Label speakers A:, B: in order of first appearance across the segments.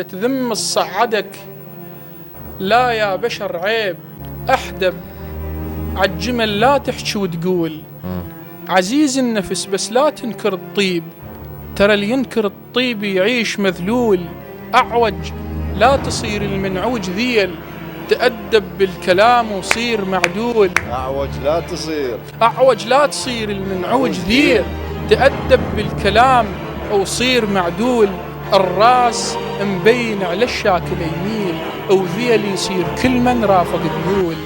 A: تذم الصعدك لا يا بشر عيب، أحدب عالجمل لا تحكي وتقول، عزيز النفس بس لا تنكر الطيب، ترى اللي ينكر الطيب يعيش مذلول، أعوج لا تصير المنعوج ذيل، تأدب بالكلام وصير معدول. أعوج لا تصير المنعوج ذيل، تأدب بالكلام وصير معدول، الراس مبين على الشاكل يميل، وذيل يصير كل من رافق ذيول.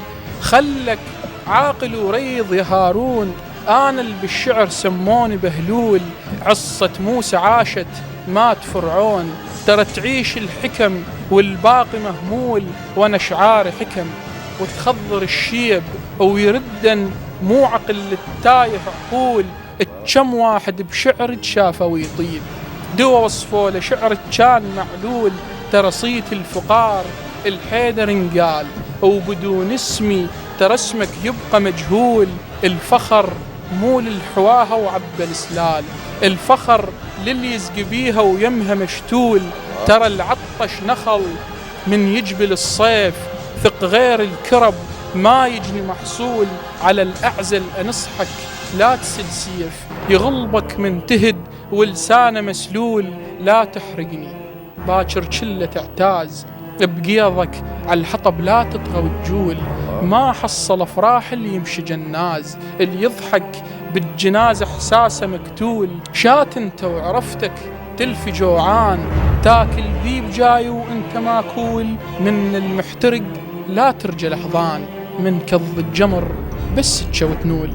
A: خلك عاقل وريض يا هارون، أنا اللي بالشعر سموني بهلول، عصة موسى عاشت مات فرعون، ترى تعيش الحكم والباقي مهمول، وانا شعاري حكم وتخضر الشيب ويردن مو عقل التايه عقول. كم واحد بشعر تشافه ويطيب، دوا وصفوا له شعر كان معلول، ترى صيت الفقار الحيدر انقال، وبدون اسمي ترى اسمك يبقى مجهول. الفخر مو للحواها وعب السلال، الفخر للي يزقي بيها ويمها مشتول، ترى العطش نخل من يجبل الصيف، ثق غير الكرب ما يجني محصول، على الأعزل أنصحك لا تسل سيف، يغلبك من تهد ولسانه مسلول، لا تحرقني باكر كله تعتاز، بقيضك على الحطب لا تطغى وتجول، ما حصل افراح اللي يمشي جناز، اللي يضحك بالجنازة احساسه مقتول. شات انت وعرفتك تلفي جوعان، تاكل ذيب جاي وانت ماكول، من المحترق لا ترجى لحظان، من كظ الجمر بس تشوت نول.